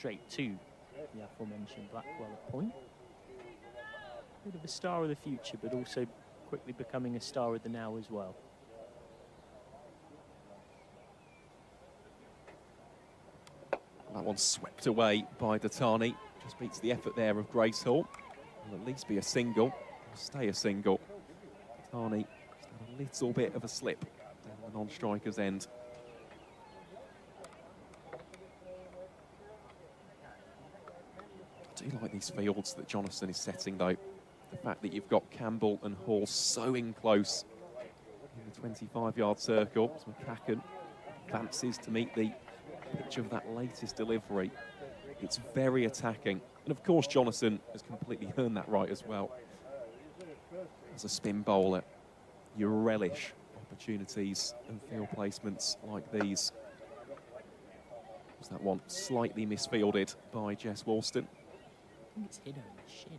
straight to the aforementioned Blackwell at point. Bit of a star of the future, but also quickly becoming a star of the now as well. That one's swept away by Datani. Just beats the effort there of Grace Hall. Will at least be a single, stay a single. Datani just had a little bit of a slip down the non-striker's end. I do like these fields that Jonathan is setting, though. The fact that you've got Campbell and Hall so in close in the 25-yard circle. So McCacken advances to meet the pitch of that latest delivery. It's very attacking. And of course, Jonathan has completely earned that right as well. As a spin bowler, you relish opportunities and field placements like these. Was that one slightly misfielded by Jess Walston? I think it's hit her in the shin. It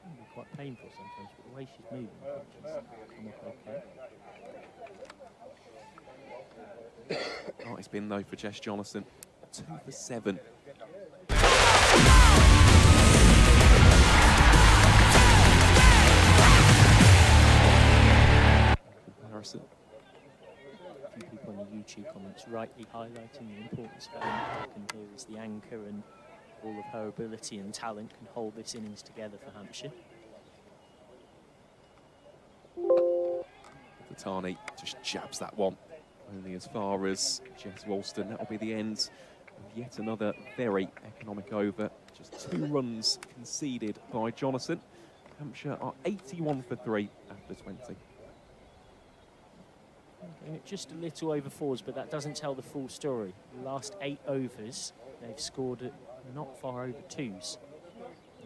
can be quite painful sometimes, but the way she's moving, she's come up okay. Oh, it's been though for Jess Jonathan. 2 for 7. Comparison. A few people in the YouTube comments rightly highlighting the importance of McCacken here as the anchor, and all of her ability and talent can hold this innings together for Hampshire. Datani just jabs that one only as far as Jess Walston. That'll be the end of yet another very economic over. Just 2 runs conceded by Jonathan. Hampshire are 81 for 3 after 20. Okay, just a little over 4s, but that doesn't tell the full story. The last 8 overs, they've scored at not far over 2s.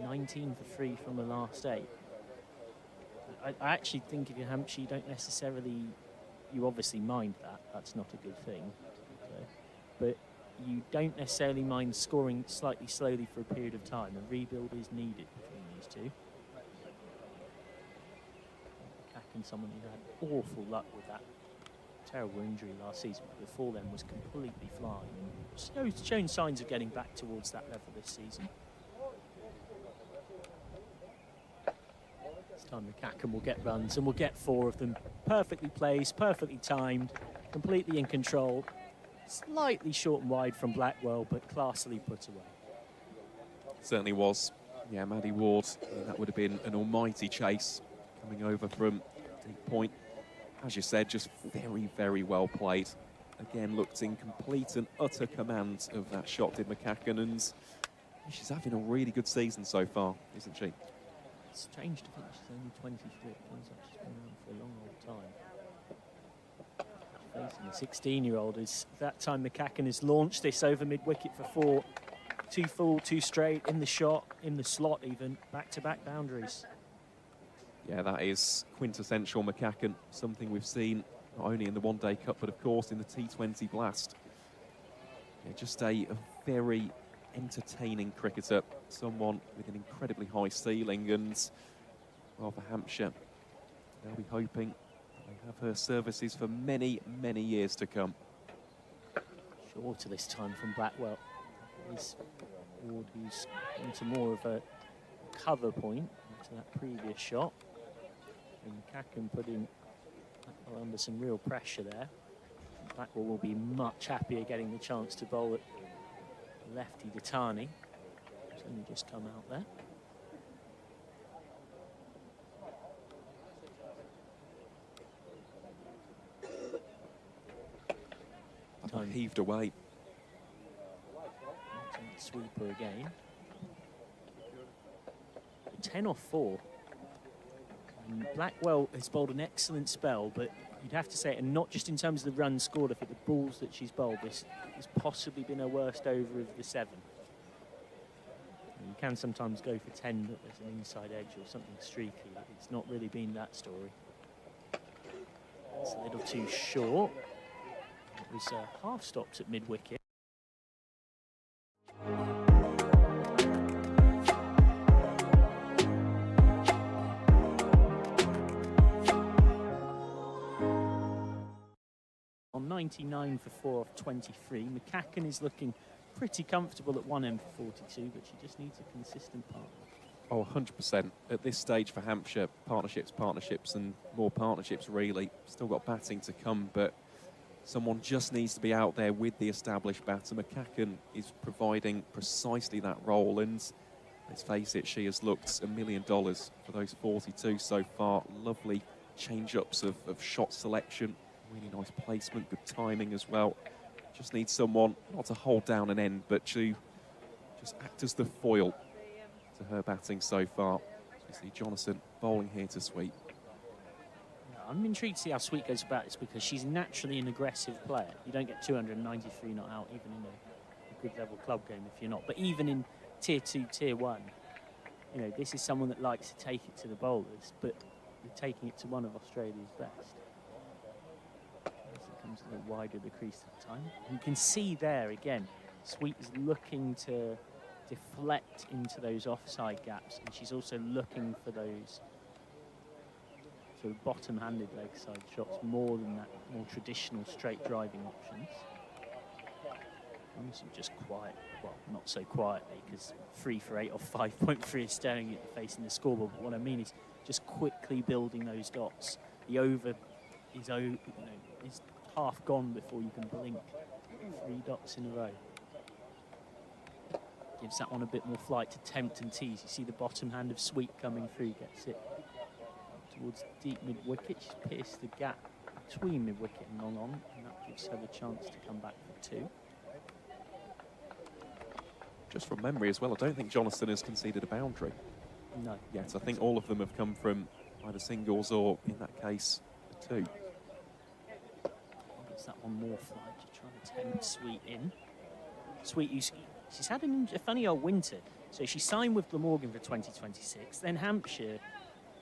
19 for 3 from the last 8. I actually think if you're Hampshire, you don't necessarily, you obviously mind that. That's not a good thing. Okay. But you don't necessarily mind scoring slightly slowly for a period of time. A rebuild is needed between these two. McCacken, someone who had awful luck with that terrible injury last season, but before then was completely flying. Shown signs of getting back towards that level this season. This time McCacken will get runs, and we'll get 4 of them. Perfectly placed, perfectly timed, completely in control. Slightly short and wide from Blackwell, but classily put away. Certainly was. Yeah, Maddie Ward, that would have been an almighty chase coming over from deep point. As you said, just very, very well played. Again, looked in complete and utter command of that shot, did McCacken, and she's having a really good season so far, isn't she? It's strange to think she's only 23. It feels like she's been around for a long old time. Facing a 16-year-old is that time McCacken has launched this over mid-wicket for 4. 2 full, 2 straight, in the shot, in the slot even, back-to-back boundaries. Yeah, that is quintessential McCacken, something we've seen not only in the One Day Cup, but of course in the T20 Blast. Yeah, just a very entertaining cricketer, someone with an incredibly high ceiling, and well, for Hampshire, they'll be hoping they have her services for many, many years to come. Shorter this time from Blackwell. Is Ward, who's into more of a cover point to that previous shot. And McCacken putting Blackwell under some real pressure there. Blackwell will be much happier getting the chance to bowl at lefty Datani. It's only just come out there. Time heaved away. Sweeper again. 10 off 4. And Blackwell has bowled an excellent spell, but you'd have to say, and not just in terms of the runs scored, I think the balls that she's bowled, this has possibly been her worst over of the 7. And you can sometimes go for 10, but there's an inside edge or something streaky. It's not really been that story. It's a little too short. It was half stops at mid-wicket. On 99 for 4 off 23. McCacken is looking pretty comfortable at one end for 42, but she just needs a consistent partner. Oh, 100%. At this stage for Hampshire, partnerships, and more partnerships, really. Still got batting to come, but someone just needs to be out there with the established batter. McCacken is providing precisely that role, and let's face it, she has looked $1 million for those 42 so far. Lovely change-ups of shot selection, really nice placement, good timing as well. Just needs someone not to hold down an end, but to just act as the foil to her batting so far. You see Jonathan bowling here to Sweet. Yeah, I'm intrigued to see how Sweet goes about this, because she's naturally an aggressive player. You don't get 293 not out, even in a good level club game if you're not. But even in Tier 2, Tier 1, you know, this is someone that likes to take it to the bowlers, but you're taking it to one of Australia's best. As it comes a little wider the crease at the time. You can see there again, Sweet is looking to deflect into those offside gaps, and she's also looking for those sort of bottom-handed leg side shots more than that more traditional straight driving options. Also just quiet, well, not so quietly, because 3 for 8 off 5.3 is staring at the face in the scoreboard. But what I mean is just quickly building those dots. The over is, is half gone before you can blink. 3 dots in a row. Gives that one a bit more flight to tempt and tease. You see the bottom hand of Sweet coming through, gets it towards deep mid-wicket. She's pierced the gap between mid-wicket and long on, and that gives her the chance to come back for 2. Just from memory as well, I don't think Jonathan has conceded a boundary. No. Yet. I think all of them have come from either singles or, in that case, a 2. Gives that one more flight to try to tempt Sweet in. Sweet, she's had a funny old winter. So she signed with Glamorgan for 2026. Then Hampshire,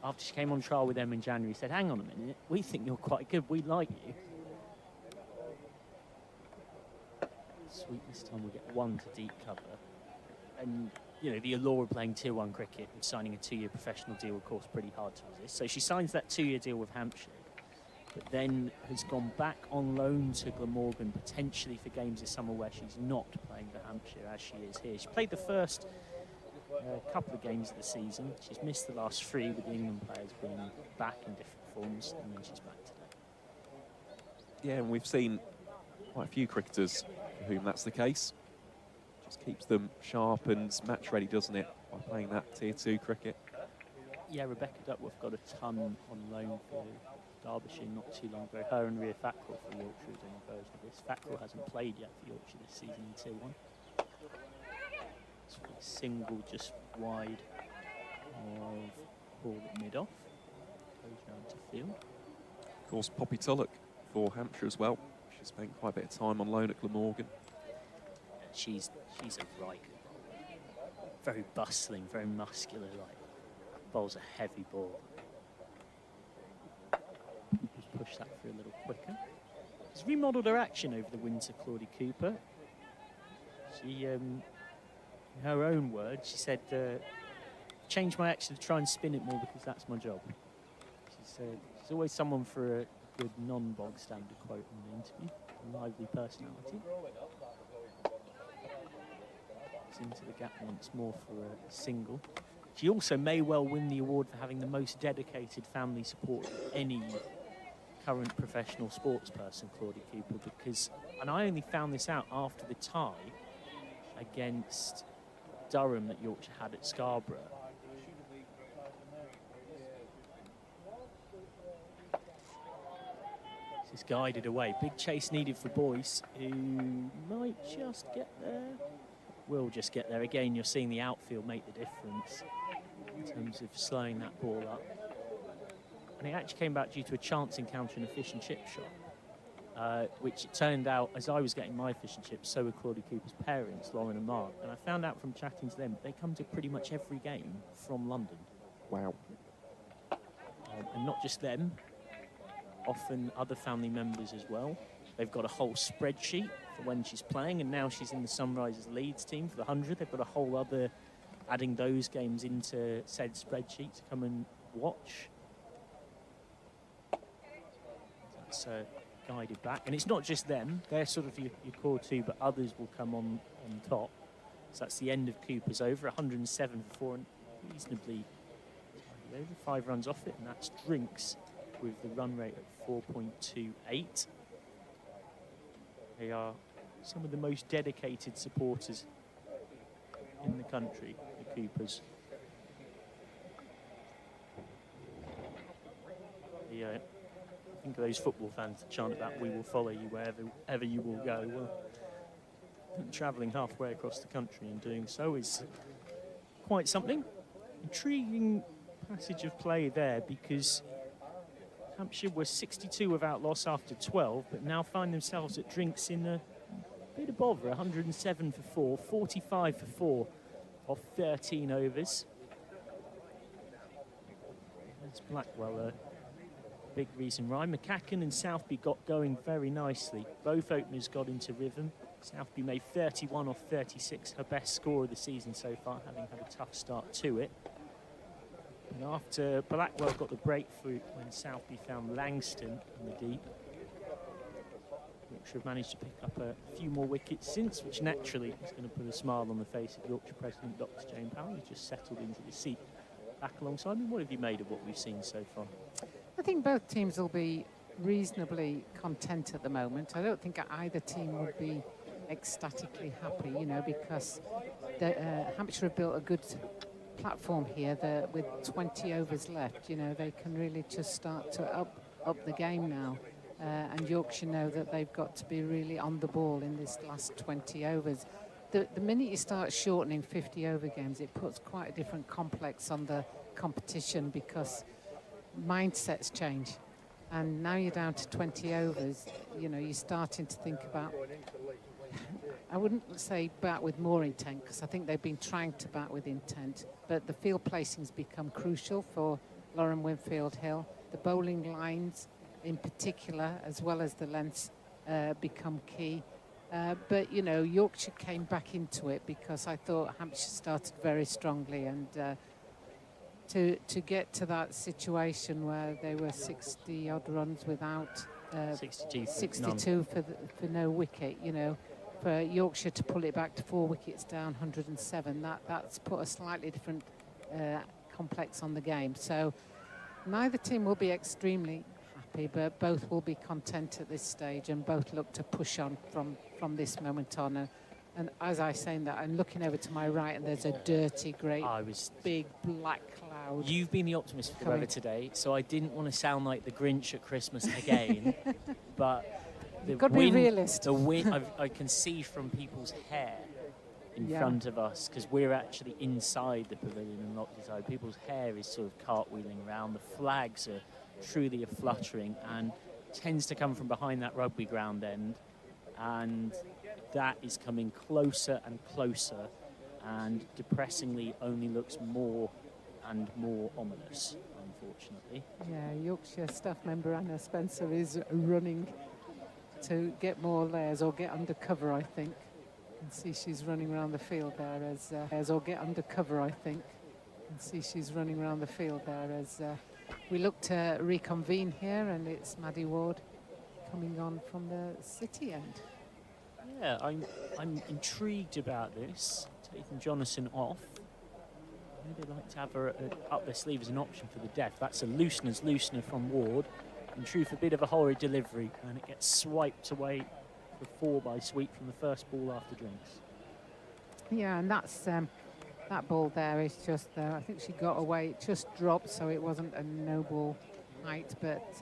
after she came on trial with them in January, said, hang on a minute, we think you're quite good, we like you. Sweet, this time we'll get 1 to deep cover. And, you know, the allure of playing Tier 1 cricket and signing a 2-year professional deal, of course, pretty hard to resist. So she signs that 2-year deal with Hampshire, but then has gone back on loan to Glamorgan, potentially for games this summer where she's not playing for Hampshire, as she is here. She played the first couple of games of the season. She's missed the last 3 with the England players being back in different forms, and then she's back today. Yeah, and we've seen quite a few cricketers for whom that's the case. Just keeps them sharp and match ready, doesn't it, by playing that Tier 2 cricket. Yeah, Rebecca Duckworth got a ton on loan for Derbyshire not too long ago. Her and Rhea Thackrell for Yorkshire is in a version of this. Thackrell hasn't played yet for Yorkshire this season in Tier 1. So a single just wide of ball at mid-off. Goes round to field. Of course, Poppy Tulloch for Hampshire as well. She spent quite a bit of time on loan at Glamorgan. She's a right, very bustling, very muscular, like, bowls a heavy ball. Just push that through a little quicker. She's remodelled her action over the winter, Claudie Cooper. She, in her own words, she said, change my action to try and spin it more because that's my job. She's always someone for a good non-bog standard quote in the interview. A lively personality. Into the gap once more for a single. She also may well win the award for having the most dedicated family support of any current professional sports person, Claudie Cooper, because, and I only found this out after the tie against Durham that Yorkshire had at Scarborough. This is guided away. Big chase needed for Boyce, who might just get there. Will just get there. Again, you're seeing the outfield make the difference in terms of slowing that ball up. And it actually came back due to a chance encounter in a fish and chip shot, which it turned out, as I was getting my fish and chips, so were Claudie Cooper's parents, Lauren and Mark. And I found out from chatting to them, they come to pretty much every game from London. Wow. And not just them, often other family members as well. They've got a whole spreadsheet for when she's playing, and now she's in the Sunrisers Leeds team for the 100. They've got a whole other, adding those games into said spreadsheet to come and watch. That's guided back. And it's not just them, they're sort of your core two, but others will come on top. So that's the end of Cooper's over, 107 for 4, and reasonably over 5 runs off it, and that's Drinks with the run rate at 4.28. They are some of the most dedicated supporters in the country, the Coopers. Yeah, think of those football fans that chant about "We will follow you wherever you will go." Well, travelling halfway across the country and doing so is quite something. Intriguing passage of play there, because Hampshire were 62 without loss after 12, but now find themselves at Drinks in a bit of bother. 107 for 4, 45 for 4 off 13 overs. That's Blackwell, a big reason why. McCacken and Southby got going very nicely. Both openers got into rhythm. Southby made 31 off 36, her best score of the season so far, having had a tough start to it. And after Blackwell got the breakthrough when Southby found Langston in the deep, Yorkshire have managed to pick up a few more wickets since, which naturally is going to put a smile on the face of Yorkshire President Dr. Jane Powell, who's just settled into the seat back alongside me. What have you made of what we've seen so far? I think both teams will be reasonably content at the moment. I don't think either team would be ecstatically happy, you know, because Hampshire have built a good platform here that with 20 overs left, you know, they can really just start to up the game now. And Yorkshire know that they've got to be really on the ball in this last 20 overs. The minute you start shortening 50 over games, it puts quite a different complex on the competition, because mindsets change. And now you're down to 20 overs, you know, you're starting to think about, I wouldn't say bat with more intent, because I think they've been trying to bat with intent, but the field placings become crucial for Lauren Winfield Hill. The bowling lines in particular, as well as the lengths, become key. But, you know, Yorkshire came back into it, because I thought Hampshire started very strongly, and to get to that situation where they were 60-odd runs without 62 for no wicket, you know, for Yorkshire to pull it back to 4 wickets down, 107, that's put a slightly different complex on the game. So neither team will be extremely happy, but both will be content at this stage, and both look to push on from this moment on. And as I say that, I'm looking over to my right, and there's a dirty, great, big black cloud. You've been the optimist for the weather today, so I didn't want to sound like the Grinch at Christmas again. But you've got to be realist. The wind, I can see from people's hair in front of us, because we're actually inside the pavilion and locked inside. People's hair is sort of cartwheeling around. The flags are truly a fluttering, and tends to come from behind that rugby ground end, and that is coming closer and closer, and depressingly only looks more and more ominous, unfortunately. Yeah, Yorkshire staff member Anna Spencer is running to get more layers, or get under cover, I think. And see she's running around the field there or get under cover, I think. And see she's running around the field there as we look to reconvene here, and it's Maddie Ward coming on from the city end. Yeah, I'm intrigued about this. Taking Jonathan off. Maybe they'd like to have her up their sleeve as an option for the death. That's a loosener from Ward. In truth, a bit of a horrid delivery, and it gets swiped away for 4 by Sweet from the first ball after Drinks. Yeah, and that's that ball there is just I think she got away. It just dropped, so it wasn't a no ball height, but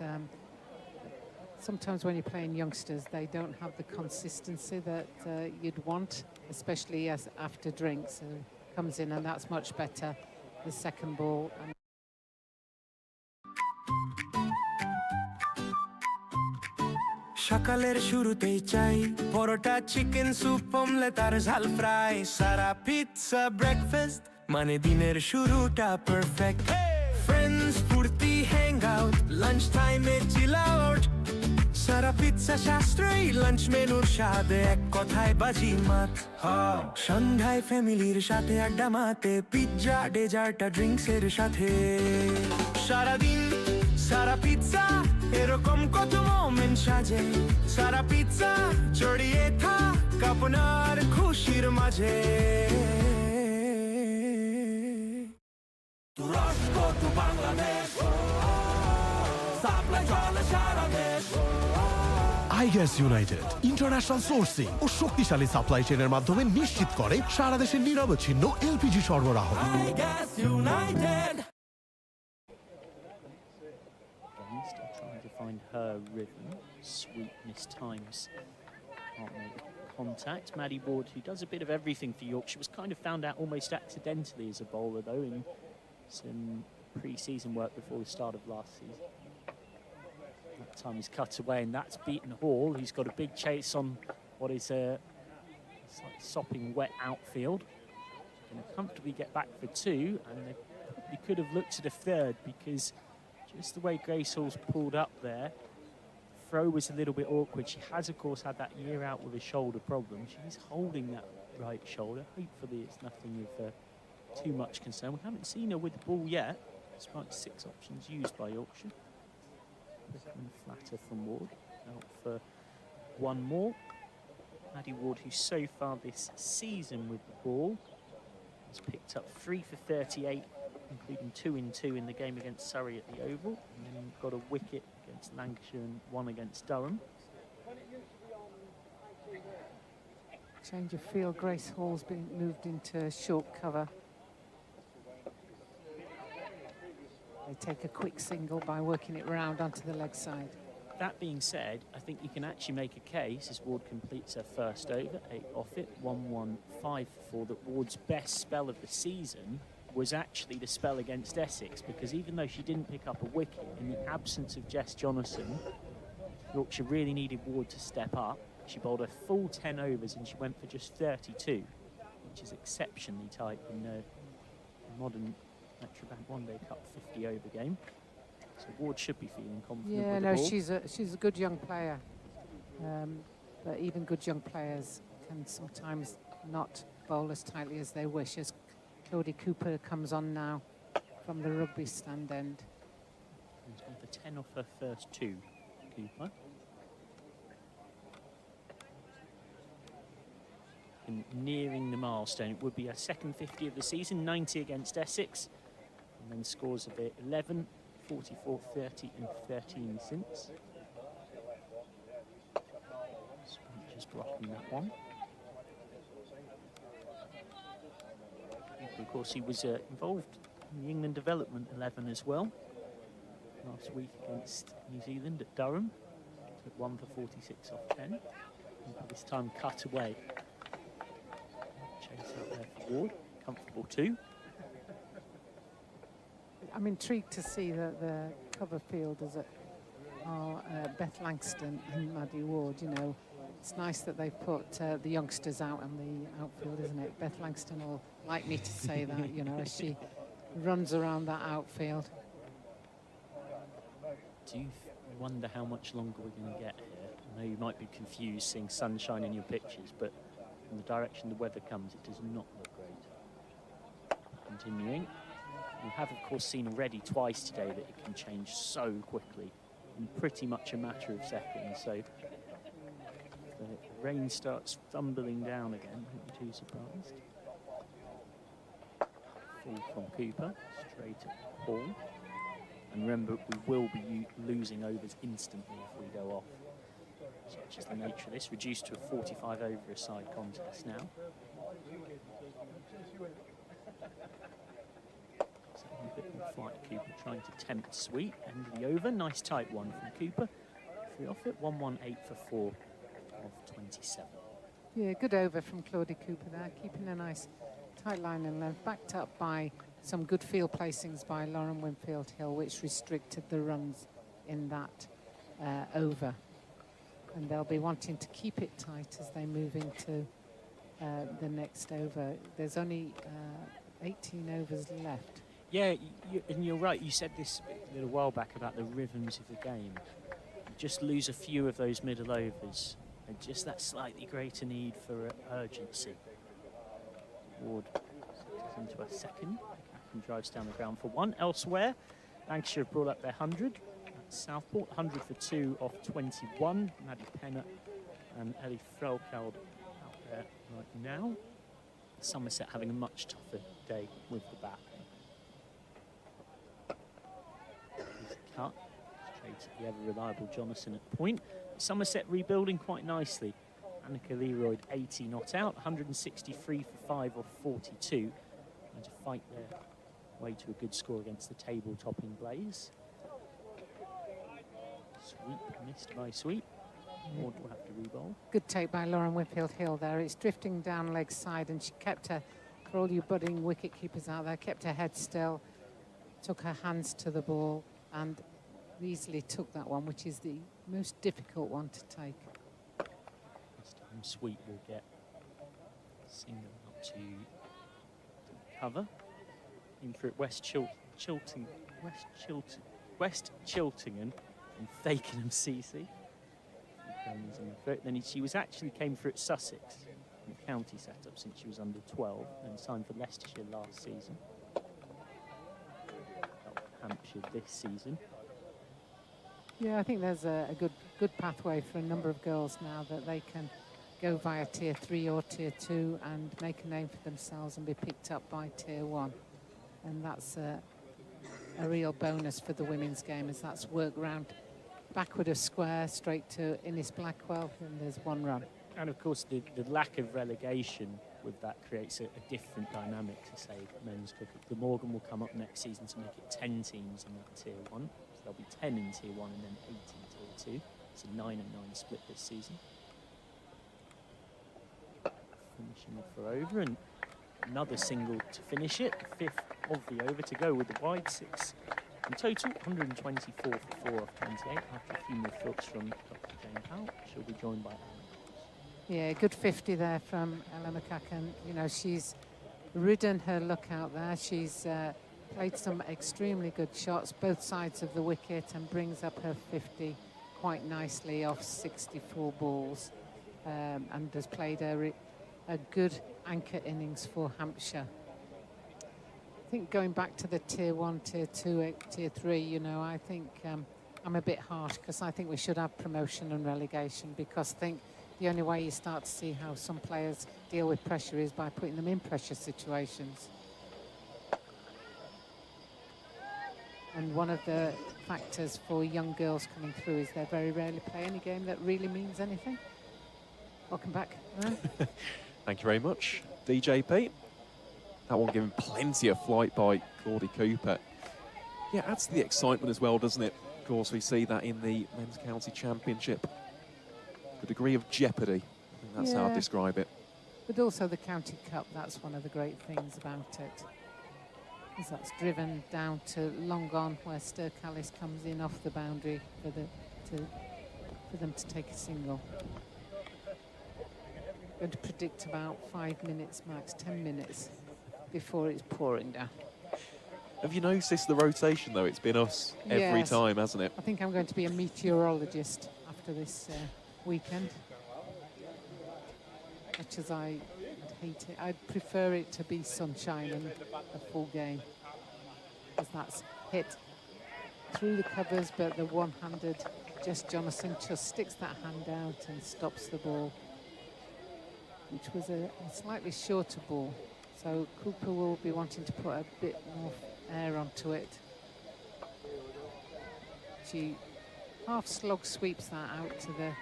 sometimes when you're playing youngsters, they don't have the consistency that you'd want, especially as after Drinks comes in, and that's much better. The second ball. সকালের শুরুতেই চাই পরোটা chicken soup omelette আর ঝাল fry সারা pizza breakfast মানে দিনের শুরুটা perfect friends ফুর্তি hang out lunch টাইমে চিল out সারা pizza সাশ্রয়ী লাঞ্চ মেনুর স্বাদে এক কথায় বাজি মাত সন্ধ্যায় ফ্যামিলির সাথে আড্ডা মাতে পিৎজা ডেজার্ট আর ড্রিঙ্কসের সাথে সারাদিন সারা পিৎজা এরকম কত মোমেন্ট সাজে সারা পিৎজা জড়িয়ে থাক আপনার খুশির মাঝে তুরস্ক টু বাংলাদেশ সাপ্লাই চলে সারা দেশ আইগ্যাস ইউনাইটেড ইন্টারন্যাশনাল সোর্সিং ও শক্তিশালী সাপ্লাই চেনের মাধ্যমে নিশ্চিত করে সারা দেশের নিরবচ্ছিন্ন এলপিজি সরবরাহ। আইগ্যাস United Still trying to find her rhythm. Sweet missed times. Can't make contact. Maddie Ward, who does a bit of everything for Yorkshire, was kind of found out almost accidentally as a bowler, though, in some pre-season work before the start of last season. That time he's cut away, and that's beaten Hall, who's got a big chase on what is a sopping wet outfield. Going to comfortably get back for two, and they probably could have looked at a third, because just the way Grace Hall's pulled up there, throw was a little bit awkward. She has, of course, had that year out with a shoulder problem. She's holding that right shoulder. Hopefully it's nothing of too much concern. We haven't seen her with the ball yet, despite 6 options used by Yorkshire. And flatter from Ward. Out for one more. Maddie Ward, who so far this season with the ball has picked up 3 for 38, including 2 in 2 in the game against Surrey at the Oval, and then got a wicket against Lancashire and 1 against Durham. Change of field. Grace Hall's been moved into short cover. They take a quick single by working it round onto the leg side. That being said, I think you can actually make a case as Ward completes her first over, 8 off it, 1-1-5 for 4, that Ward's best spell of the season was actually the spell against Essex, because even though she didn't pick up a wicket, in the absence of Jess Jonathan, Yorkshire really needed Ward to step up. She bowled a full 10 overs and she went for just 32, which is exceptionally tight in the modern Metrobank One Day Cup 50-over game. So Ward should be feeling confident with the ball. She's a good young player, but even good young players can sometimes not bowl as tightly as they wish. As Claudie Cooper comes on now from the rugby stand end. He's gone for 10 off her first 2, Cooper. And nearing the milestone, it would be her second 50 of the season, 90 against Essex, and then scores of it 11, 44, 30 and 13 since. Just blocking that one. Of course, he was involved in the England Development 11 as well. Last week against New Zealand at Durham. Took 1 for 46 off 10. And this time cut away. Chase out there for Ward. Comfortable too. I'm intrigued to see the cover fielders are Beth Langston and Maddie Ward. You know, it's nice that they've put the youngsters out in the outfield, isn't it? Beth Langston will like me to say that, you know, as she runs around that outfield. Do you wonder how much longer we're going to get here? I know you might be confused seeing sunshine in your pictures, but from the direction the weather comes, it does not look great. Continuing. We have, of course, seen already twice today that it can change so quickly, in pretty much a matter of seconds. So the rain starts thumbling down again. Not too surprised. Full from Cooper, straight at Hall. And remember, we will be losing overs instantly if we go off. Such is the nature of this. Reduced to a 45-over-a-side contest now. A bit more flight, Cooper trying to tempt Sweet. End of the over, nice tight one from Cooper. 3 off it, 1-1-8 for 4 of 27. Yeah, good over from Claudie Cooper there, keeping a nice tight line and length, backed up by some good field placings by Lauren Winfield Hill, which restricted the runs in that over. And they'll be wanting to keep it tight as they move into the next over. There's only 18 overs left. Yeah, and you're right. You said this a little while back about the rhythms of the game. You just lose a few of those middle overs, and just that slightly greater need for urgency. Ward into a second and drives down the ground for 1. Elsewhere, Lancashire have brought up their 100. Southport, 100 for 2 off 21. Maddie Penner and Ellie Frelkeld out there right now. Somerset having a much tougher day with the bat. Cut straight to the ever-reliable Jonathan at point. Somerset rebuilding quite nicely. Annika Leroyd, 80 not out, 163 for 5 off 42. And to fight their way to a good score against the table-topping Blaze. Sweep missed by Sweep. Ward will have to re-bowl. Good take by Lauren Whitfield-Hill there. It's drifting down leg side, and she kept her, for all you budding wicket keepers out there, kept her head still, took her hands to the ball, and easily took that one, which is the most difficult one to take. This time Sweep will get single up to cover. In for it, West Chiltingham and Fakenham CC. Then she came for it Sussex in the county setup since she was under 12, and signed for Leicestershire last season. Hampshire this season. Yeah, I think there's a good pathway for a number of girls now that they can go via Tier 3 or Tier 2 and make a name for themselves and be picked up by Tier 1. And that's a real bonus for the women's game, as that's work round backward of square straight to Innis Blackwell, and there's one run. And of course the lack of relegation with that creates a different dynamic to, say, men's cricket. The Morgan will come up next season to make it 10 teams in that Tier 1. So there'll be 10 in Tier 1 and then 8 in Tier 2. It's a 9 and 9 split this season. Finishing off for over, and another single to finish it. The 5th of the over to go with the wide 6. In total, 124 for 4 off 28. After a few more filts from Dr. Jane Powell, she'll be joined by Ellen. Yeah, good 50 there from Ella McCacken. You know, she's ridden her luck out there. She's played some extremely good shots, both sides of the wicket, and brings up her 50 quite nicely off 64 balls, and has played a good anchor innings for Hampshire. I think going back to the Tier 1, Tier 2, Tier 3, you know, I think I'm a bit harsh, because I think we should have promotion and relegation, because I think the only way you start to see how some players deal with pressure is by putting them in pressure situations. And one of the factors for young girls coming through is they very rarely play any game that really means anything. Welcome back. Thank you very much, DJP. That one given plenty of flight by Claudie Cooper. Yeah, adds to the excitement as well, doesn't it? Of course, we see that in the Men's County Championship. The degree of jeopardy, I think that's how I'd describe it. But also the County Cup, that's one of the great things about it. Is that's driven down to long on, where Sturkallis comes in off the boundary for them to take a single. Going to predict about 5 minutes max, 10 minutes before it's pouring down. Have you noticed the rotation, though? It's been us every time, hasn't it? I think I'm going to be a meteorologist after this weekend. Much as I hate it, I'd prefer it to be sunshine and a full game, because that's hit through the covers, but the one-handed Jess Jonathan just sticks that hand out and stops the ball, which was a slightly shorter ball. So Cooper will be wanting to put a bit more air onto it. She half slog sweeps that out to the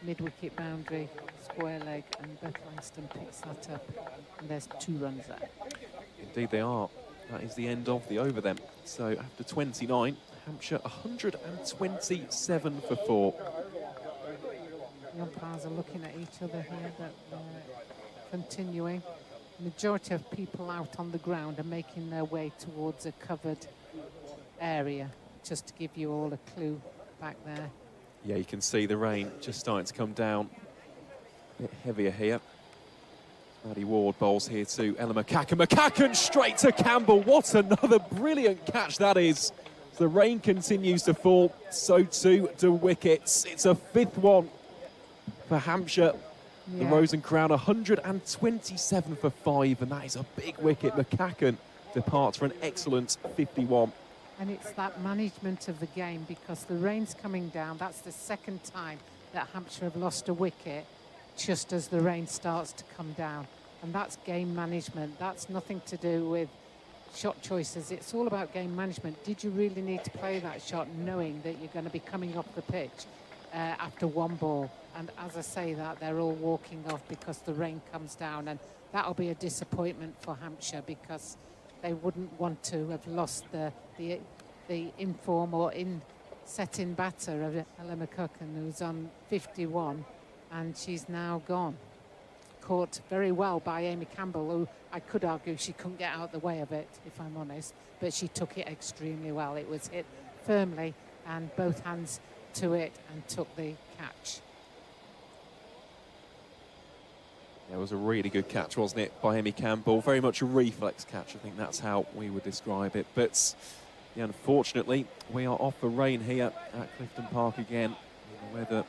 mid-wicket boundary, square leg, and Beth Langston picks that up, and there's 2 runs there. Indeed they are. That is the end of the over then. So after 29, Hampshire 127 for 4. The umpires are looking at each other here, but continuing. Majority of people out on the ground are making their way towards a covered area, just to give you all a clue back there. Yeah, you can see the rain just starting to come down. A bit heavier here. Maddie Ward bowls here to Ella McCacken. McCacken straight to Campbell. What another brilliant catch that is. As the rain continues to fall, so too do wickets. It's a 5th one for Hampshire. The Rose and Crown 127 for 5, and that is a big wicket. McCacken departs for an excellent 51. And it's that management of the game, because the rain's coming down. That's the second time that Hampshire have lost a wicket just as the rain starts to come down. And that's game management. That's nothing to do with shot choices. It's all about game management. Did you really need to play that shot knowing that you're going to be coming off the pitch after one ball? And as I say that, they're all walking off because the rain comes down. And that'll be a disappointment for Hampshire, because they wouldn't want to have lost the inform or set-in batter of Ella McCucken, who's on 51, and she's now gone. Caught very well by Amy Campbell, who I could argue she couldn't get out the way of it, if I'm honest, but she took it extremely well. It was hit firmly and both hands to it and took the catch. It was a really good catch, wasn't it, by Amy Campbell? Very much a reflex catch, I think that's how we would describe it. But yeah, unfortunately, we are off the rain here at Clifton Park again. The weather, a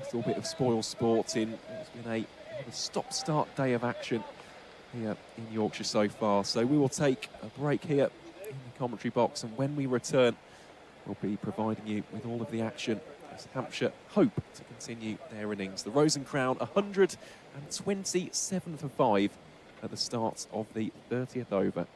little bit of spoil sport in. It's been a stop-start day of action here in Yorkshire so far. So we will take a break here in the commentary box, and when we return, we'll be providing you with all of the action as Hampshire hope to continue their innings. The Rose and Crown 127 for 5 at the start of the 30th over.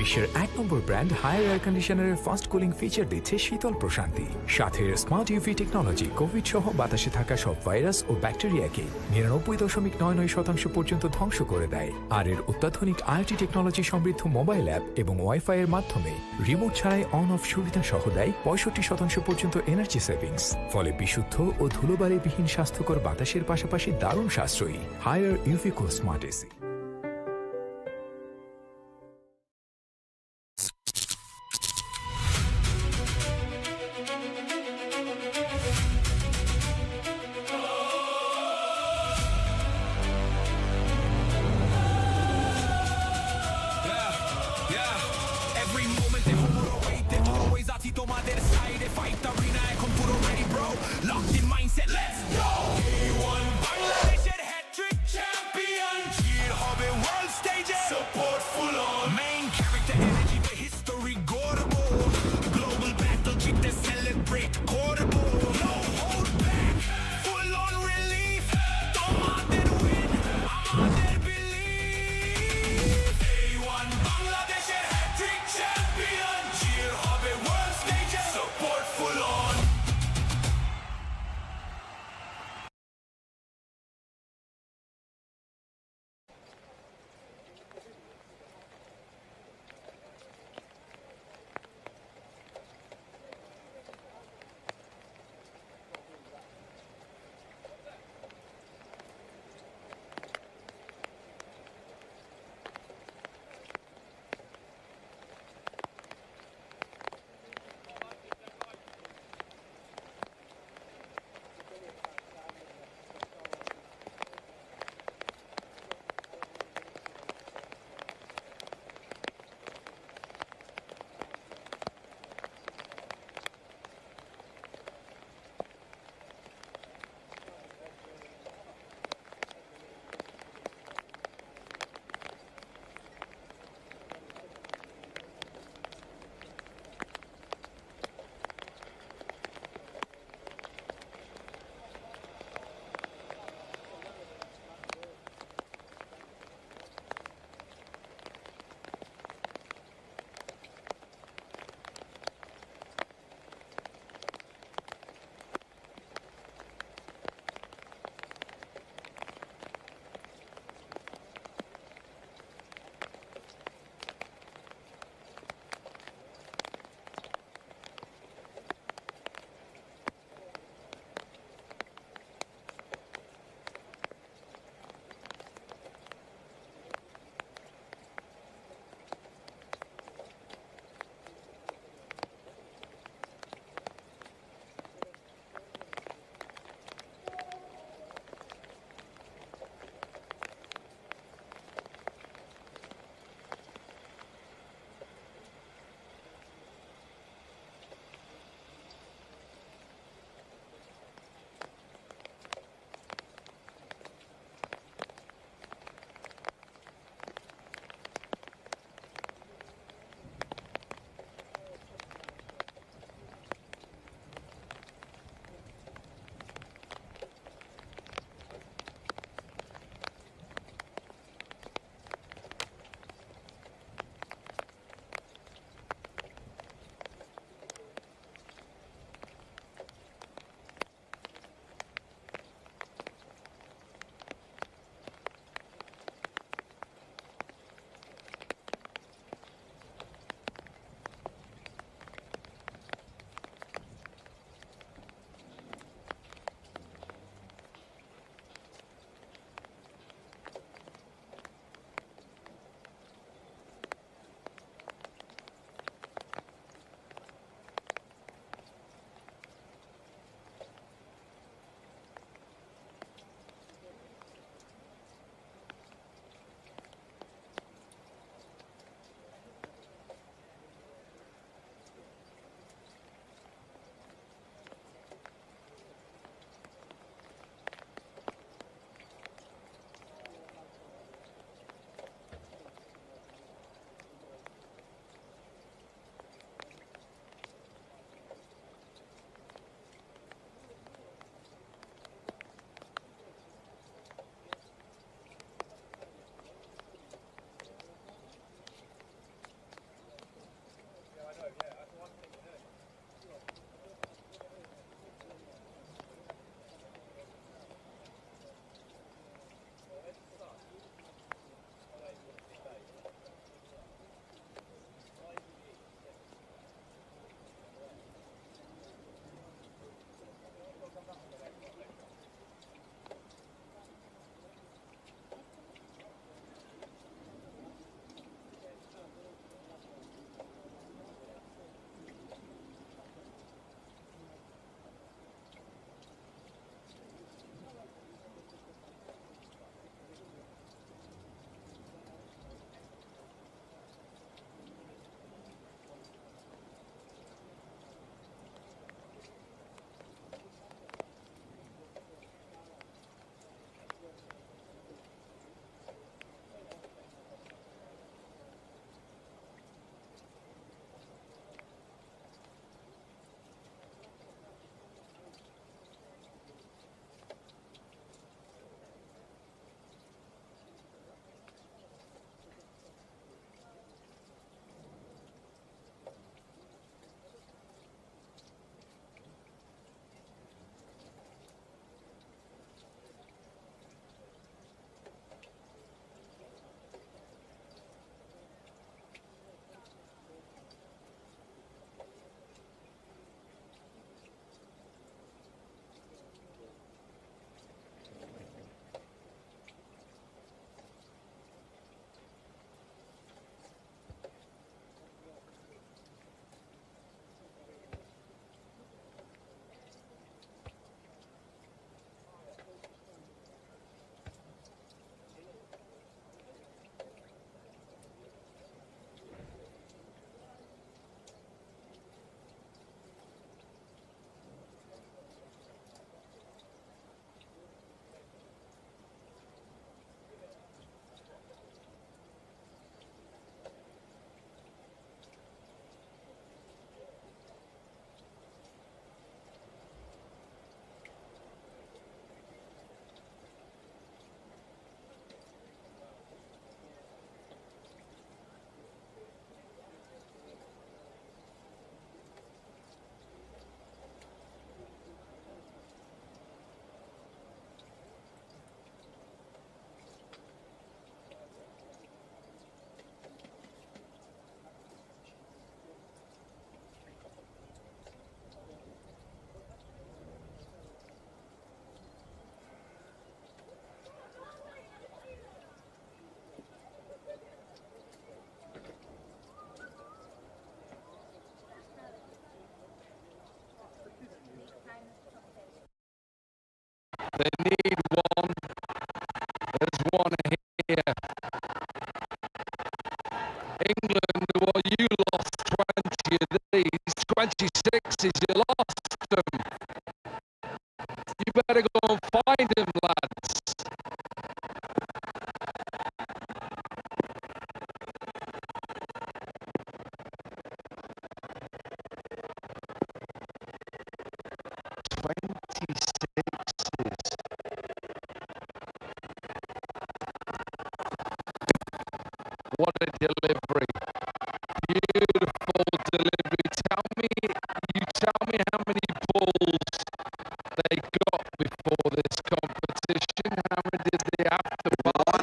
বিশ্বের 1 নম্বর brand Haier air কন্ডিশনারের fast cooling feature দিচ্ছে শীতল প্রশান্তি। সাথে smart UV technology Covid সহ বাতাসে থাকা সব ভাইরাস ও ব্যাকটেরিয়াকে 99.99% পর্যন্ত ধ্বংস করে দেয়। আর এর অত্যাধুনিক আইওটি টেকনোলজি সমৃদ্ধ মোবাইল অ্যাপ এবং ওয়াইফাই এর মাধ্যমে রিমোট ছাড়াই অন অফ সুবিধা সহ দেয় 65% পর্যন্ত এনার্জি সেভিংস। ফলে বিশুদ্ধ ও ধুলোবালিবিহীন স্বাস্থ্যকর বাতাসের পাশাপাশি দারুণ সাশ্রয়ী হায়ার ইউভি কুল স্মার্ট এসি। তোমাদের সাইডে ফাইট আরিনা এখন পুরো ready bro locked in mindset let's go A1 বাংলাদেশের হ্যাট্রিক চ্যাম্পিয়ন জির They need one. There's one here. England, well, you lost 20 of these. 26 is you lost them. You better go and find them, lads. What a delivery. Beautiful delivery. Tell me how many balls they got before this competition. How many did they have to buy?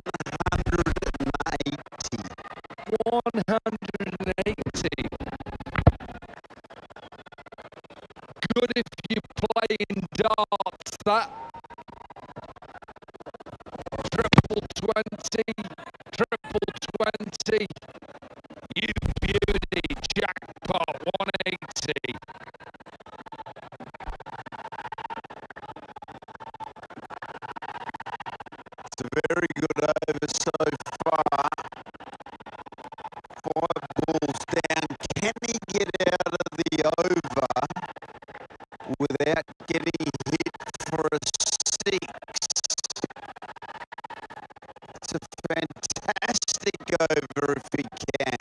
180. Good if you play in darts. That triple 20. You beauty, jackpot, 180. It's a very good over so far. 5 balls down. Can he get out of the over without getting hit for a 6? It's a fantastic over if he can.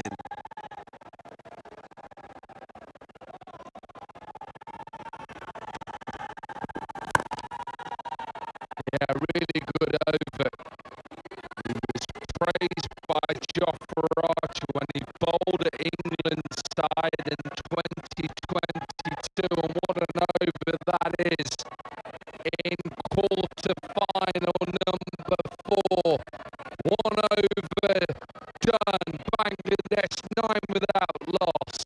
Yeah, really good over. He was praised by Jofra Archer when he bowled at England's side in 2022, and what an over that is in quarter-final number 4. 1 over done. Bangladesh 9 without loss.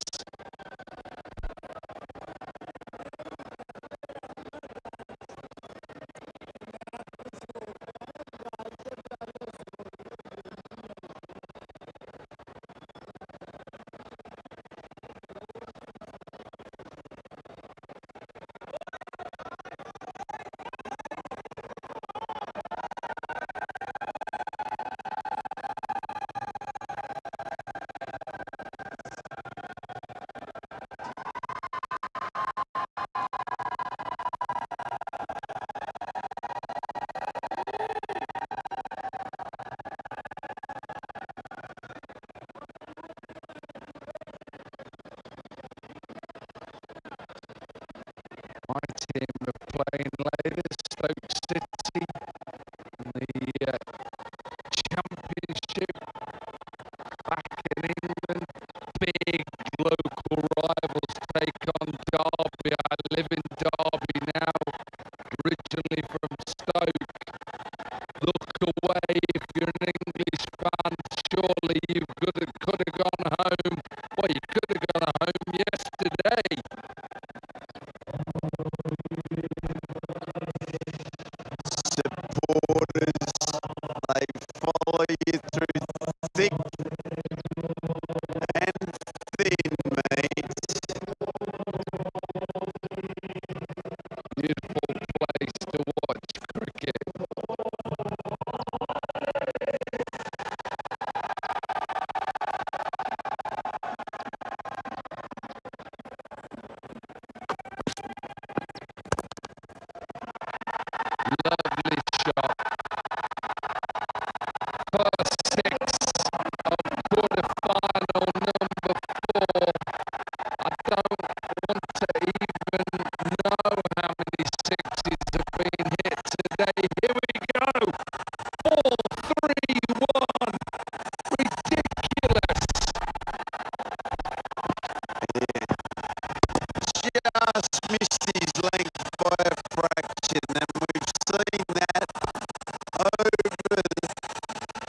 My team are playing later, Stoke City, in the Championship back in England. Big local rivals take on Derby. I live in Derby now, originally from Stoke. Look away if you're an English fan. Surely you could have gone home. Well, you could have gone home yesterday. Supporters, they follow you through thick and thin, mate. Beautiful place to watch cricket. Lovely shot. First 6 of quarter-final number 4. I don't want to even know how many 6s have been hit today. Here we go. 4, 3, 1. Ridiculous. Just missed his length by a fraction, and we've seen that over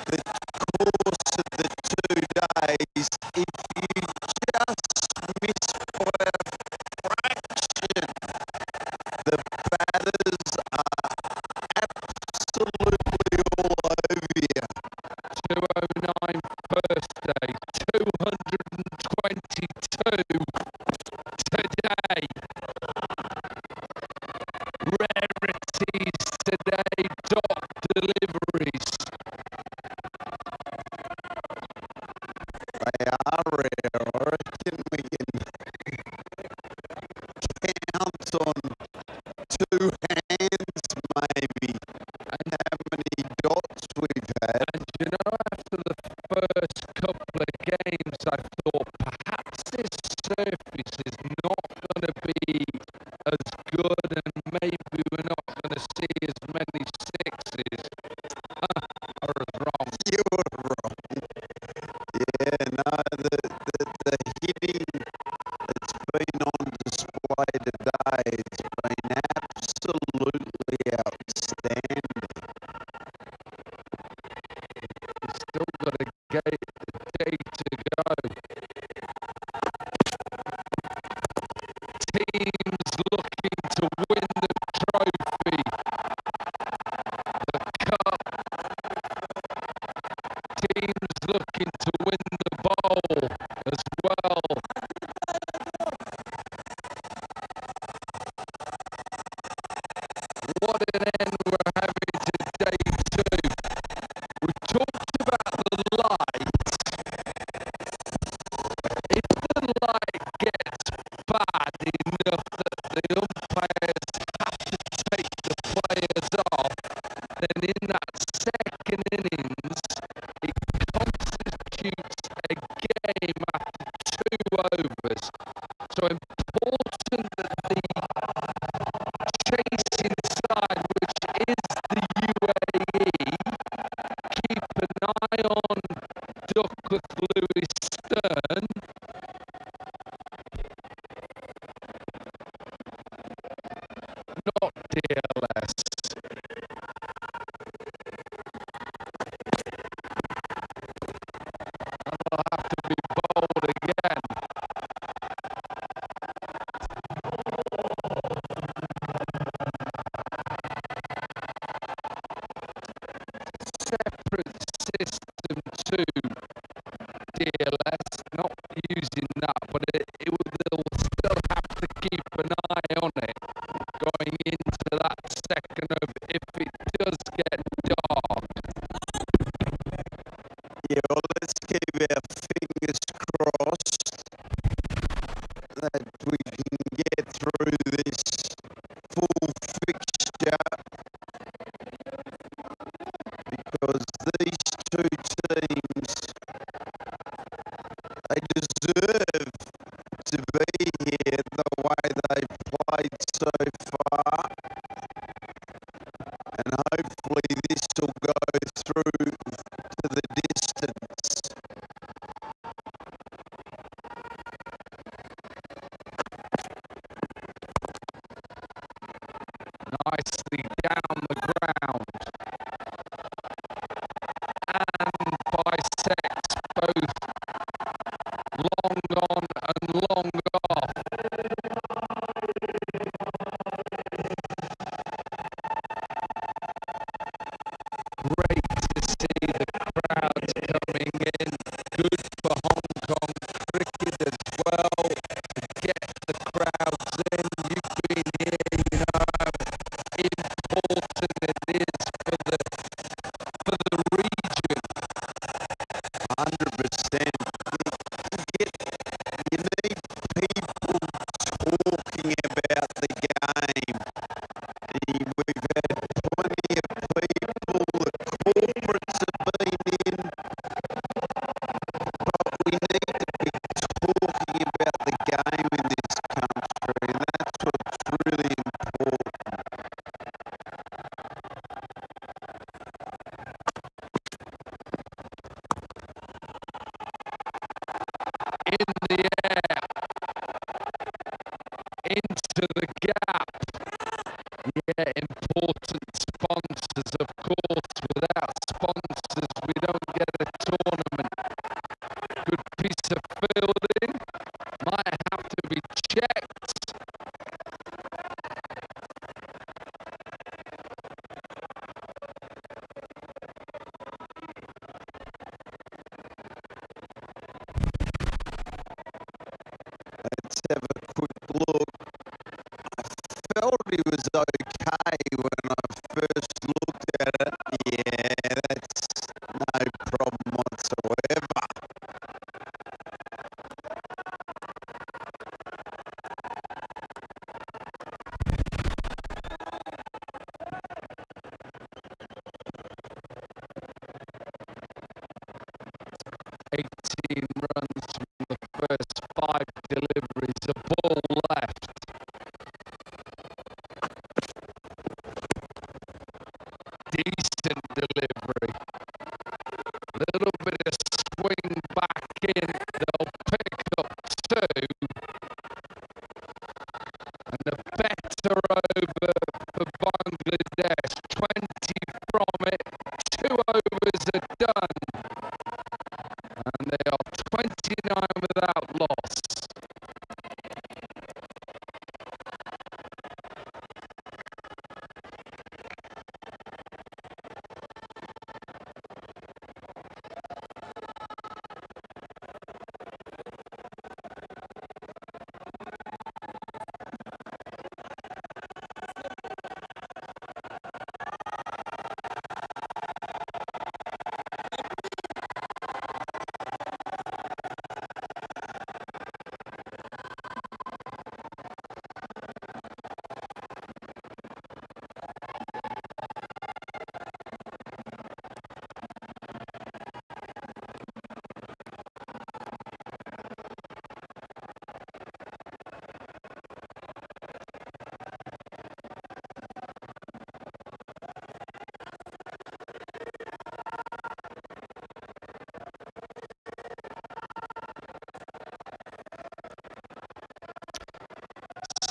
the course of the 2 days. If you just miss by a fraction, the batters are absolutely all over you. 209 first day, 222 today. Rarities today. They are rare. I reckon we can count on two hands maybe how many dots we've had. And you know, after the first couple of games, I thought perhaps this surface is not going to be as good, and maybe we're not going to see as many sixes. I was wrong. You were wrong. Yeah, no, the hitting that's been on display today, it's been absolutely outstanding. We've still got a day to go. Teams looking to win the trophy, the cup. Teams looking to win the bowl as well. What an end we're having to day two. We talked about the light. If the light gets bad enough that the umpires have to take the players off, then in that second innings, it constitutes a game after 2 overs. So important that the chasing side, which is the UAE, keep an eye on Duckworth Lewis Stern. Not DLS. And I'll have to be bold again. Separate system to DLS, not using that, but they'll still have to keep an eye on it going into that second over if it does get dark. Yeah, well, let's keep our fingers crossed that we can get through this full fixture, because these two teams, they deserve to be here the way they've played so far, and hopefully this will go through to the distance. Nicely down the ground, and bisects both long on and long off. Great to see the crowds coming in. Good for Hong Kong cricket as well to get the crowds in. You've been here, you know how important it is for the region. 100%. You need people talking about the game. We've had plenty of people, the corporates have been in, but we need to be talking about the game in this country, and that's what's really important. In the air, into the gap. Yeah, important sponsors, of course. Without sponsors, we don't get a tournament. Good piece of fielding. Might have to be checked. Let's have a quick look. I felt he was okay when I first looked at it. Yeah, that's no problem whatsoever. in, they'll pick up 2. And a better over for Bangladesh. 20 from it. 2 overs are done. And they are 29 without loss.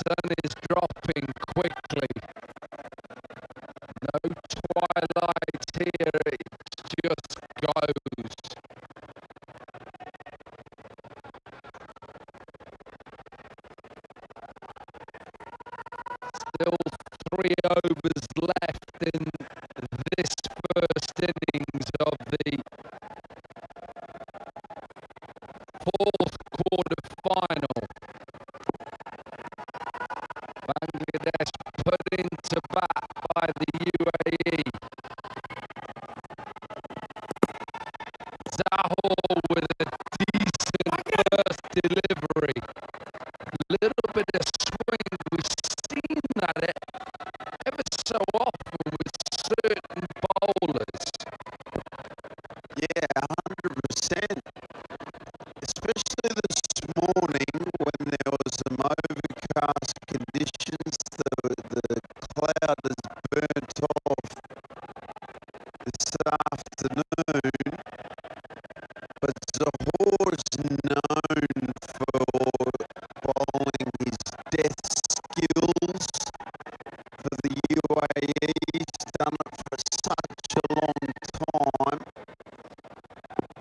Sun is dropping quickly. No twilight here, it just goes. Still 3 overs left in this first innings of the 4th quarter final. Bangladesh put into bat by the UAE. Zahor with a decent first delivery. Little bit of swing. We've seen that ever so often with certain bowlers. Yeah, 100%. Especially this morning when there was some overcast conditions, the cloud has burnt off this afternoon. But Zahor's known for bowling his death skills for the UAE. He's done it for such a long time.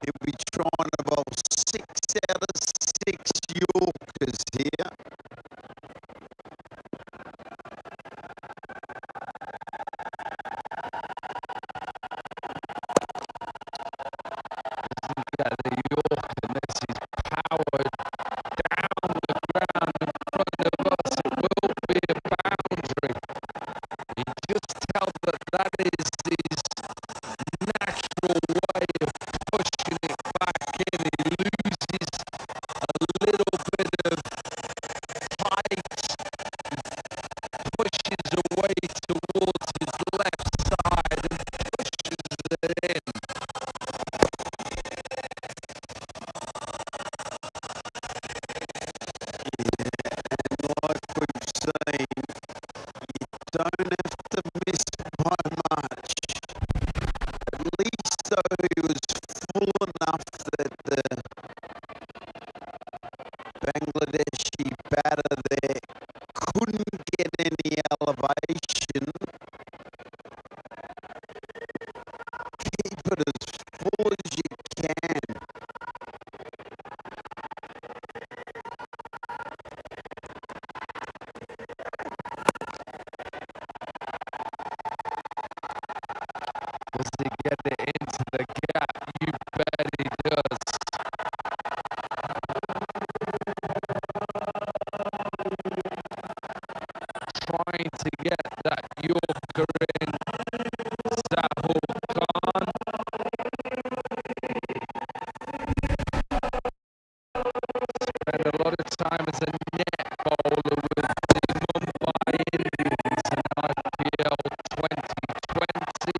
He'll be trying to bowl 6 out of 6 Yorkers here. That the Yorker, this is powered down the ground in front of us. It will be a boundary. You just tell that is his natural way of pushing it back in. He loses a little bit of height, pushes away towards his left side and pushes it in. Like we've seen, you don't have to miss by much. At least though he was full enough that the Bangladeshi batter there couldn't get any elevation. Keep it as full as you can. Does he get it into the gap? You bet he does. Trying to get that Yorker in. Zahor Khan. Spent a lot of time as a net bowler with the Mumbai Indians in IPL 2020.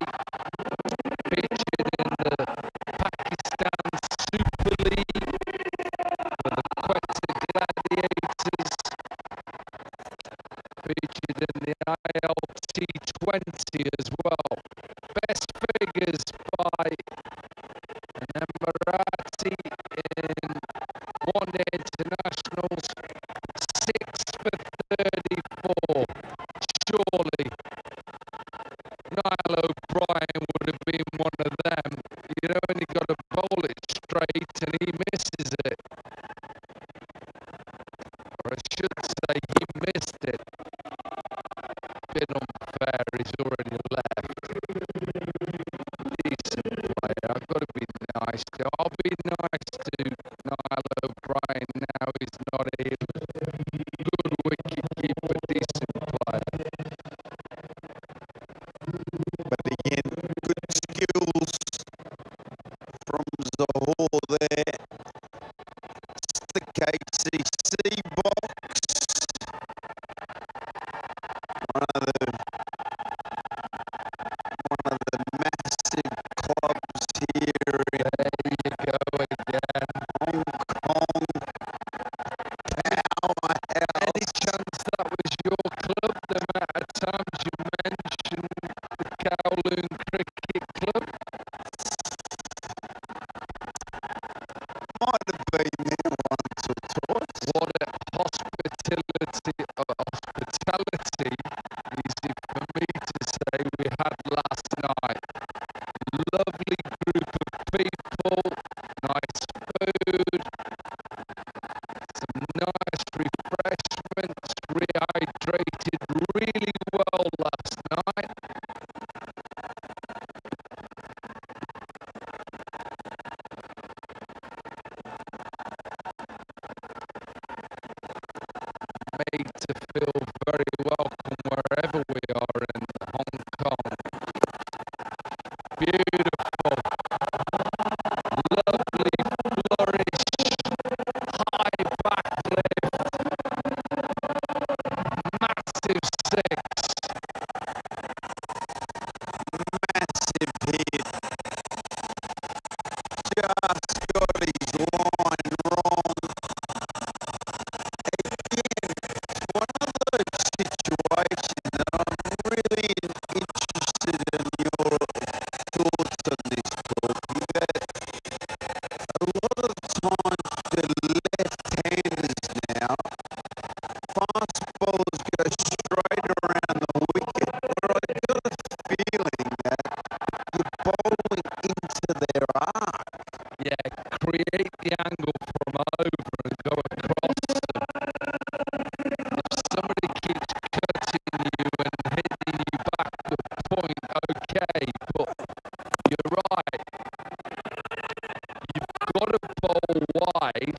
Featured in the Pakistan Super League for the Quetta Gladiators. Featured in the IL T20 as well. Best figures by an Emirati in won the internationals, 6 for 34. Surely Niall O'Brien would have been one of them. You know, and he got to bowl it straight and he misses it. Or I should say he missed it. Bit unfair, he's already left. Decent player, I've got to be nice to. I'll be nice to Niall O'Brien now he's not here. Good wicket keeper, decent player. But again, good skills from Zohor there. It's the KCC box. One of the massive clubs here in There you go again. Hong Kong. Powerhouse. Any chance that was your club, the amount of times you mentioned the Kowloon Cricket Club? Might have been there once or twice. What a hospitality, easy for me to say, we had last night. Lovely group of people, nice food, some nice refreshments, rehydrated really well last night. Made to feel very welcome wherever we are in Hong Kong. Beautiful, lovely flourish, high backlift, massive six. Massive hit. Just got his line wrong. Again, one of those situations that I'm really interested in your thoughts on this, Corky, that a lot of times the left-handers now, fast bowlers go straight around the wicket, where I got a feeling that you're bowling into their arc. Yeah, create the angle from over and go across them. If somebody keeps cutting you and hitting you back the point, okay, but you're right. You've got to bowl wide,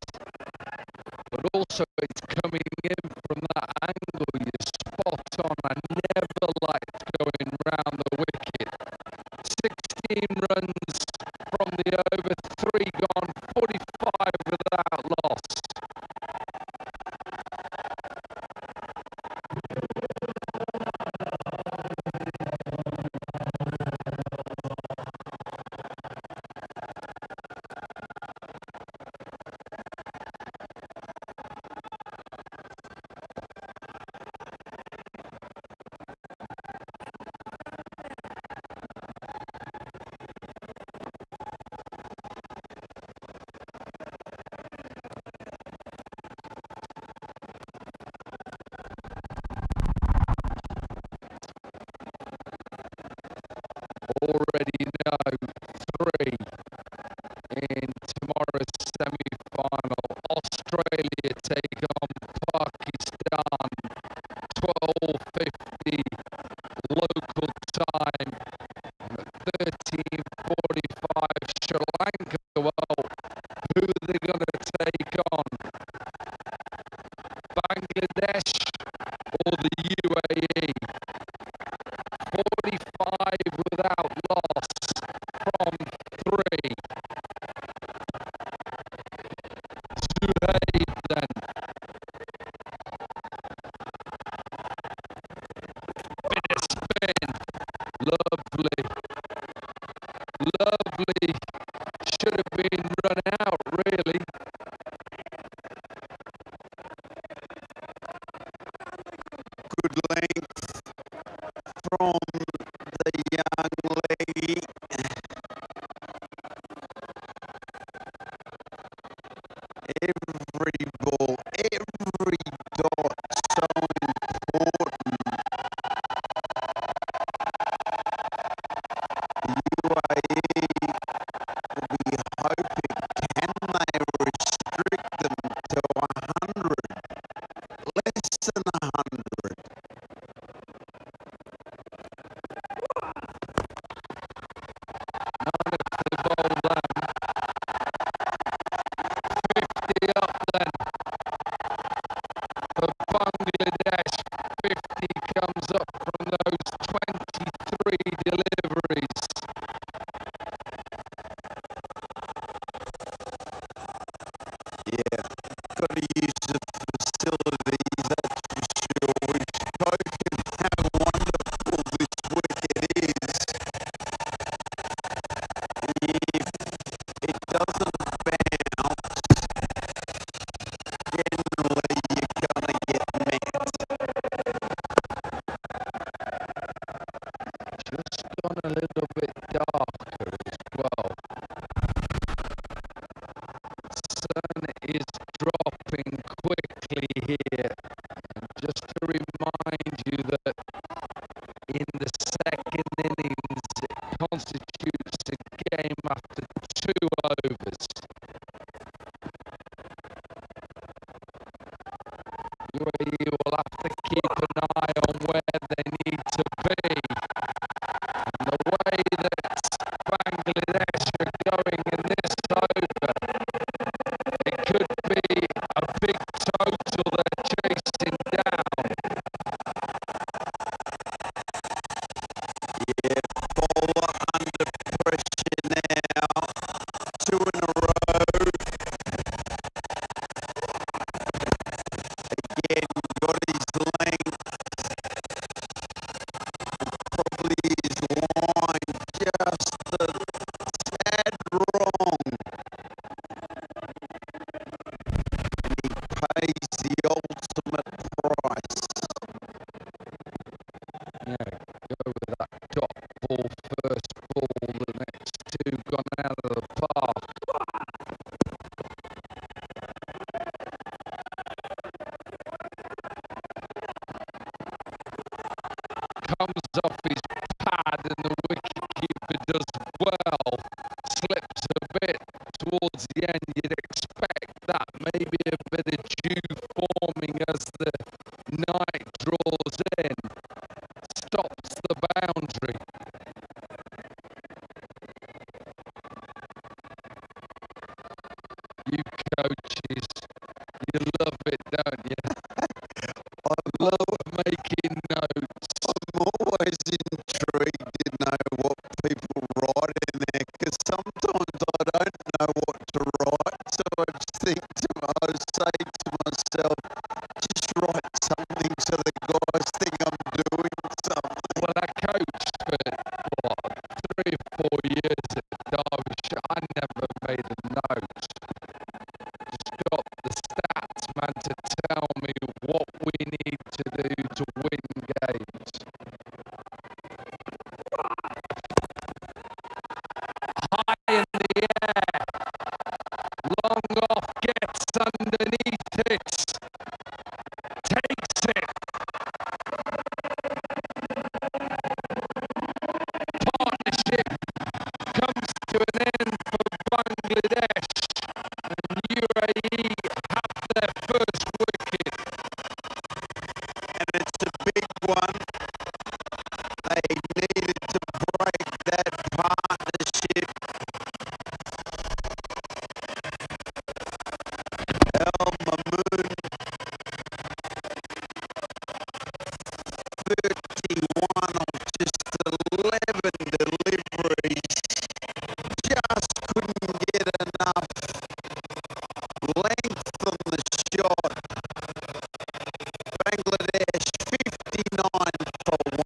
but also it's coming in from that angle. You're spot on. I never liked going round the wicket. 16 runs from the over, 3 gone, 45 without loss. Already know 3 in tomorrow's semi-final. Australia take on Pakistan, 12:50 local time. And at 13:45 Sri Lanka. Well, who are they going to take on? Bangladesh or the UAE? 45 without loss from 3. Suhaib then. Bit of spin. Lovely. Lovely. Should have been run out, really. Good length from the young lady. Every then for Bangladesh. 50 comes up from those 23 deliveries. Yeah, got to use the facilities, that's for sure. We've spoken how wonderful this wicket is. If it doesn't bounce, generally you're going to get met. Just gone a little bit darker as well. Sun is dropping quickly here. And just to remind you that in the second innings it constitutes a game after 2 overs. UAE will have to keep an eye on where they need to be. And the way that Bangladesh are going in this over, it could be a big total they're chasing down. Yeah, bowler under pressure now. 2 in a row. Again, got his length. Probably his line just a tad wrong. And he pays the ultimate price. Yeah, go with that dot ball, first ball, the next 2 gone out of the park. Comes off his pad and the wicketkeeper does well, slips a bit towards the end. You'd expect that, maybe a bit of dew forming as the night draws in, stops the boundary. You coaches, you love it, don't you? Love making notes. I'm always intrigued to know what people write in there, because sometimes I don't know what to write, so I say to myself, just write something so the guys think I'm doing something. Well, I coached for, 3 or 4 years at Derbyshire. I never made a note. Just got the stats man to tell me what we need to do to win games. High in the air. Long off, gets underneath it. Takes it. Partnership comes to an end for Bangladesh, and UAE have their first wicket. And it's a big one. They needed to break that partnership. El Mamoon, 31 of just 11 deliveries. Just couldn't get enough length on the shot. Bangladesh 59 for 1.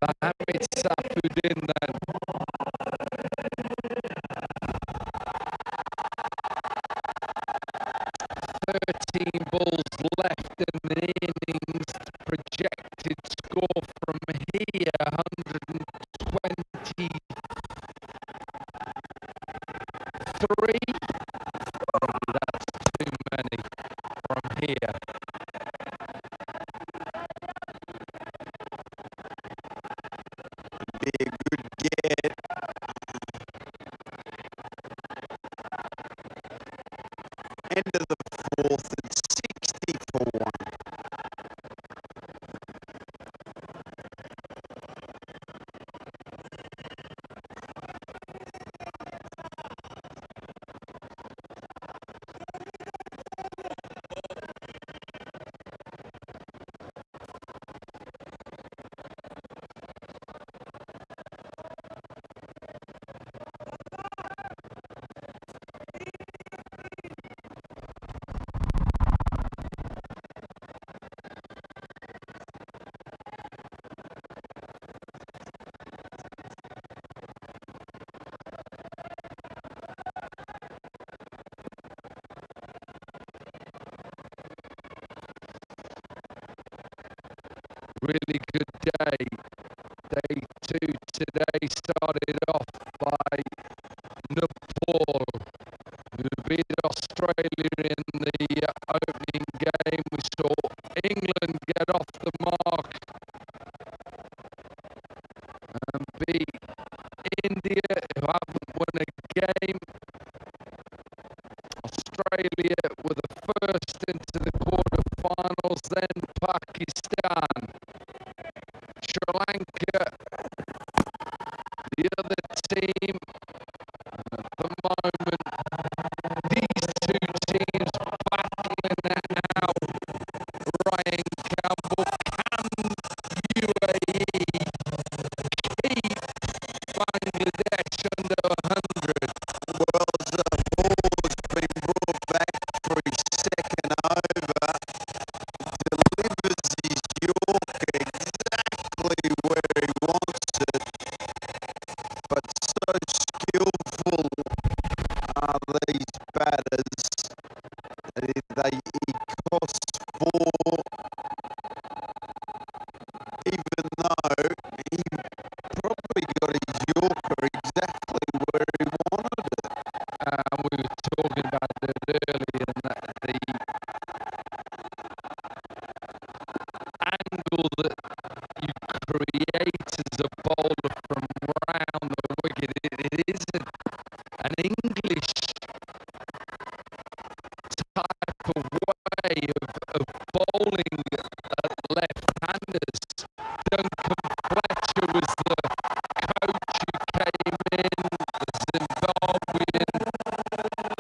Mohamed Safuddin then. Balls left in the innings. Projected score from here 123. That's too many from here. be a good get. End of the fourth, it's 60 for 1. Really good day. Day 2 today started off by Nepal, who beat Australia in the opening game. We saw England get off the mark and beat India, who haven't won a game. Australia were the first into the quarterfinals, then Pakistan. Sri Lanka, the other team. At the moment, these two teams battling it out. Ryan Campbell, can UAE keep Bangladesh under 100? Well, Zahoor's been brought back for his second over. Delivers his Yorker exactly where he wants it. But so skillful are these batters. He costs 4, even though he probably got his Yorker exactly where he wanted it. We were talking about it earlier, and that the angle that you create as a bowler from round the wicket, it isn't an English type of way of bowling at left-handers. Duncan Fletcher was the coach who came in, the Zimbabwean,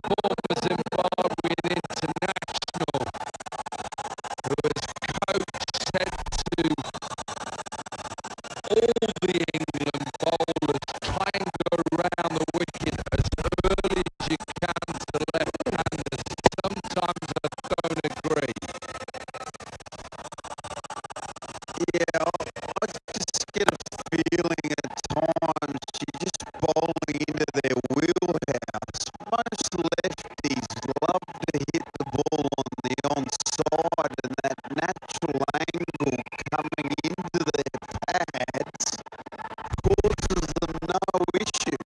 former Zimbabwean international, who as coach said to all the England bowlers, try and go round the wicket as early as you can to left-handers. Sometimes I don't agree. Yeah, I just get a feeling at times you're just bowling into their wheelhouse. Most lefties love to hit the ball on the onside, and that natural angle coming into their pads causes them no issue.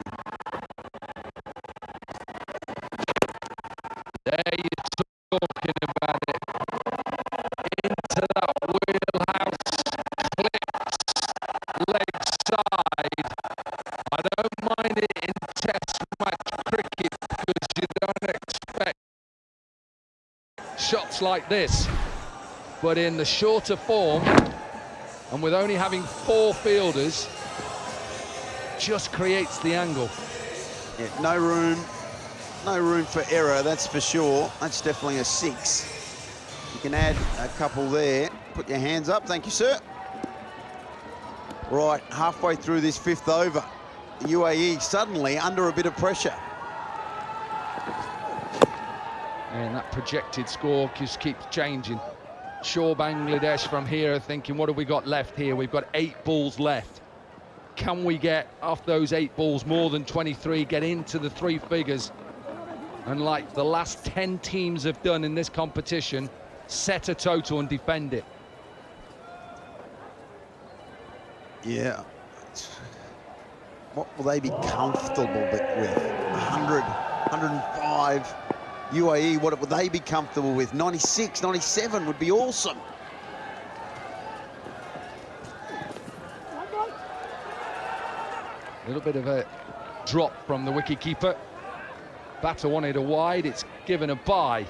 There you're talking about it. Into that wheelhouse, clips, leg side. I don't mind it in test match cricket because you don't expect shots like this. But in the shorter form, and with only having 4 fielders, just creates the angle. Yeah, no room for error, that's for sure. That's definitely a 6. You can add a couple there. Put your hands up, thank you, sir. Right, halfway through this 5th over, the UAE suddenly under a bit of pressure. And that projected score just keeps changing. Sure, Bangladesh from here are thinking, what have we got left here? We've got 8 balls left. Can we get off those 8 balls more than 23, get into the 3 figures? And like the last 10 teams have done in this competition, set a total and defend it. Yeah. What will they be comfortable with? 100, 105. UAE, what would they be comfortable with? 96, 97 would be awesome. A little bit of a drop from the wicketkeeper. Batter wanted a wide, it's given a bye.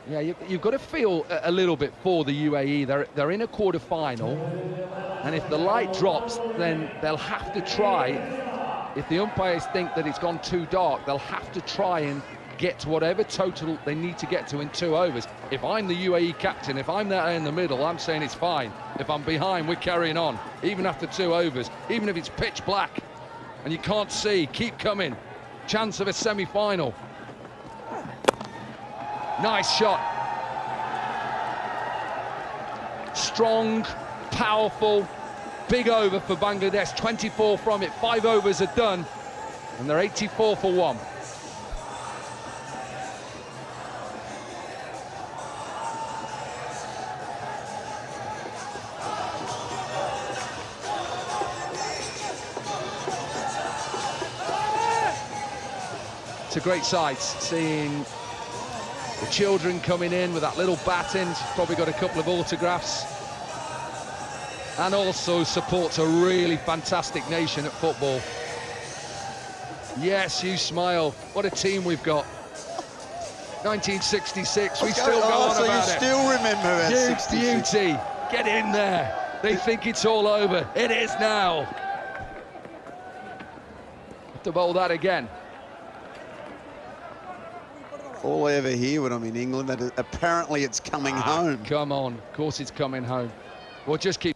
Yeah, you've got to feel a little bit for the UAE. They're in a quarter-final, and if the light drops, then they'll have to try. If the umpires think that it's gone too dark, they'll have to try and get to whatever total they need to get to in 2 overs. If I'm the UAE captain, if I'm there in the middle, I'm saying it's fine. If I'm behind, we're carrying on, even after 2 overs, even if it's pitch black and you can't see, keep coming. Chance of a semi-final. Nice shot. Strong, powerful, big over for Bangladesh. 24 from it, 5 overs are done, and they're 84 for 1. It's a great sight, seeing the children coming in with that little baton. She's probably got a couple of autographs. And also supports a really fantastic nation at football. Yes, you smile. What a team we've got. 1966, we still go on so about you it. still remember about 66. Beauty, get in there. They think it's all over. It is now. Have to bowl that again. All I ever hear when I'm in England, that apparently it's coming home. Come on, of course it's coming home. We'll just keep